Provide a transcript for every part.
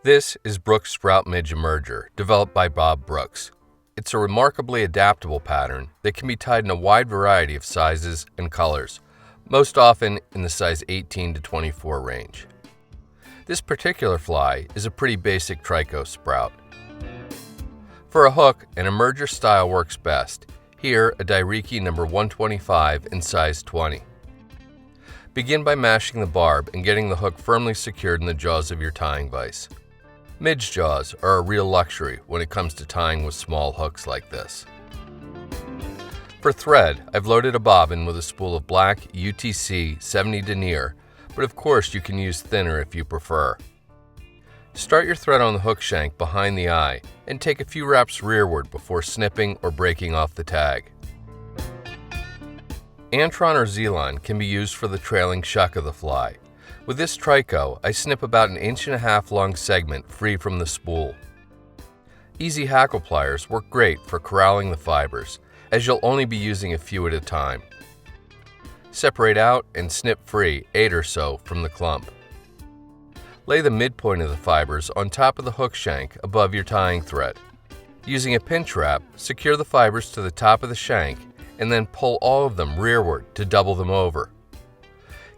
This is Brooks Sprout Midge Emerger, developed by Bob Brooks. It's a remarkably adaptable pattern that can be tied in a wide variety of sizes and colors, most often in the size 18 to 24 range. This particular fly is a pretty basic trico sprout. For a hook, an emerger style works best. Here, a Dai-Riki number 125 in size 20. Begin by mashing the barb and getting the hook firmly secured in the jaws of your tying vise. Midge jaws are a real luxury when it comes to tying with small hooks like this. For thread, I've loaded a bobbin with a spool of black UTC 70 Denier, but of course you can use thinner if you prefer. Start your thread on the hook shank behind the eye and take a few wraps rearward before snipping or breaking off the tag. Antron or Z-line can be used for the trailing shuck of the fly. With this trico, I snip about 1.5 inches long segment free from the spool. Easy hackle pliers work great for corralling the fibers, as you'll only be using a few at a time. Separate out and snip free 8 or so from the clump. Lay the midpoint of the fibers on top of the hook shank above your tying thread. Using a pinch wrap, secure the fibers to the top of the shank and then pull all of them rearward to double them over.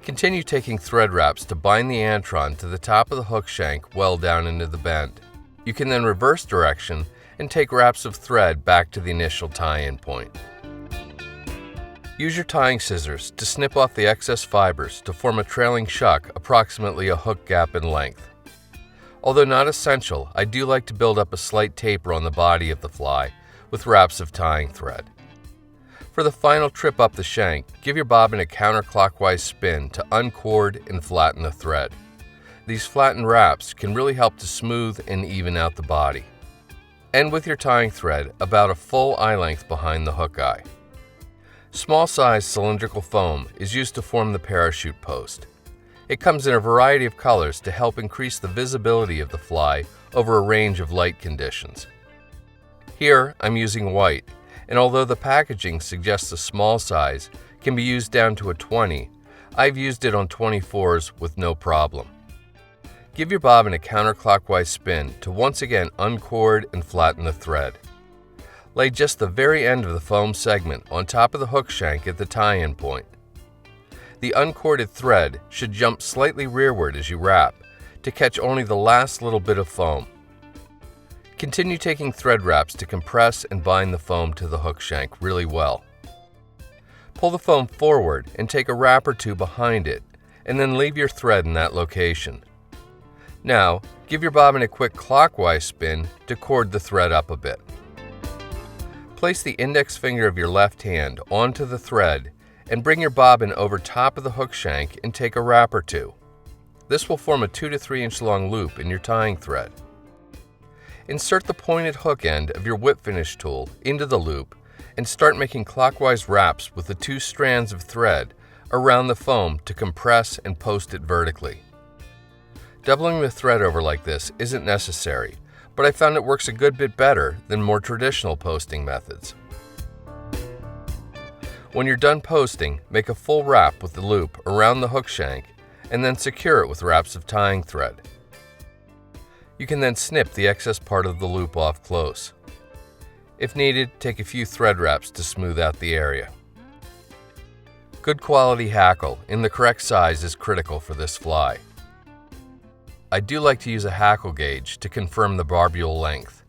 Continue taking thread wraps to bind the Antron to the top of the hook shank well down into the bend. You can then reverse direction and take wraps of thread back to the initial tie-in point. Use your tying scissors to snip off the excess fibers to form a trailing shuck approximately a hook gap in length. Although not essential, I do like to build up a slight taper on the body of the fly with wraps of tying thread. For the final trip up the shank, give your bobbin a counterclockwise spin to uncord and flatten the thread. These flattened wraps can really help to smooth and even out the body. End with your tying thread about a full eye length behind the hook eye. Small size cylindrical foam is used to form the parachute post. It comes in a variety of colors to help increase the visibility of the fly over a range of light conditions. Here I'm using white, and although the packaging suggests a small size can be used down to a 20, I've used it on 24s with no problem. Give your bobbin a counterclockwise spin to once again uncord and flatten the thread. Lay just the very end of the foam segment on top of the hook shank at the tie-in point. The uncorded thread should jump slightly rearward as you wrap to catch only the last little bit of foam. Continue taking thread wraps to compress and bind the foam to the hook shank really well. Pull the foam forward and take a wrap or two behind it, and then leave your thread in that location. Now, give your bobbin a quick clockwise spin to cord the thread up a bit. Place the index finger of your left hand onto the thread and bring your bobbin over top of the hook shank and take a wrap or two. This will form a 2 to 3 inch long loop in your tying thread. Insert the pointed hook end of your whip finish tool into the loop and start making clockwise wraps with the 2 strands of thread around the foam to compress and post it vertically. Doubling the thread over like this isn't necessary, but I found it works a good bit better than more traditional posting methods. When you're done posting, make a full wrap with the loop around the hook shank and then secure it with wraps of tying thread. You can then snip the excess part of the loop off close. If needed, take a few thread wraps to smooth out the area. Good quality hackle in the correct size is critical for this fly. I do like to use a hackle gauge to confirm the barbule length.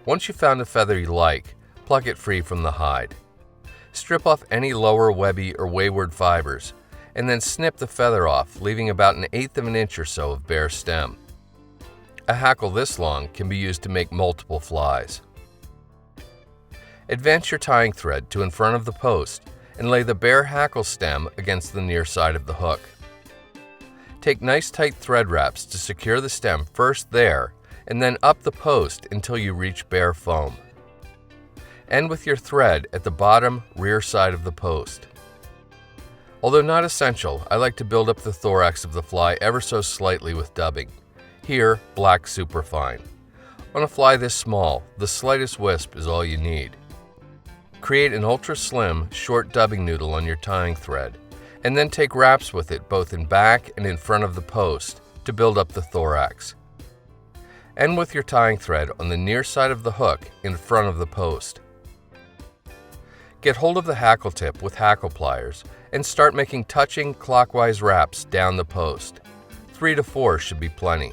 Once you've found a feather you like, pluck it free from the hide. Strip off any lower webby or wayward fibers, and then snip the feather off, leaving about 1/8 inch or so of bare stem. A hackle this long can be used to make multiple flies. Advance your tying thread to in front of the post and lay the bare hackle stem against the near side of the hook. Take nice tight thread wraps to secure the stem first there and then up the post until you reach bare foam. End with your thread at the bottom rear side of the post. Although not essential, I like to build up the thorax of the fly ever so slightly with dubbing. Here, black Superfine. On a fly this small, the slightest wisp is all you need. Create an ultra-slim, short dubbing noodle on your tying thread, and then take wraps with it both in back and in front of the post to build up the thorax. End with your tying thread on the near side of the hook in front of the post. Get hold of the hackle tip with hackle pliers and start making touching clockwise wraps down the post. 3 to 4 should be plenty.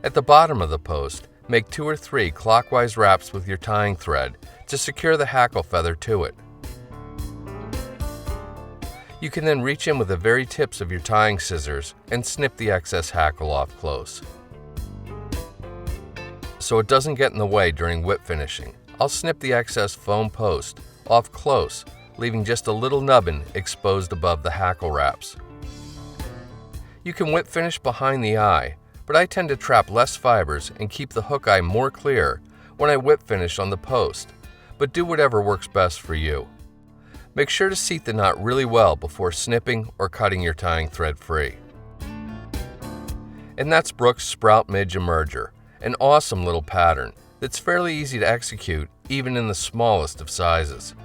At the bottom of the post, make 2 or 3 clockwise wraps with your tying thread to secure the hackle feather to it. You can then reach in with the very tips of your tying scissors and snip the excess hackle off close. So it doesn't get in the way during whip finishing, I'll snip the excess foam post off close, leaving just a little nubbin exposed above the hackle wraps. You can whip finish behind the eye, but I tend to trap less fibers and keep the hook eye more clear when I whip finish on the post, but do whatever works best for you. Make sure to seat the knot really well before snipping or cutting your tying thread free. And that's Brooks Sprout Midge Emerger, an awesome little pattern that's fairly easy to execute even in the smallest of sizes.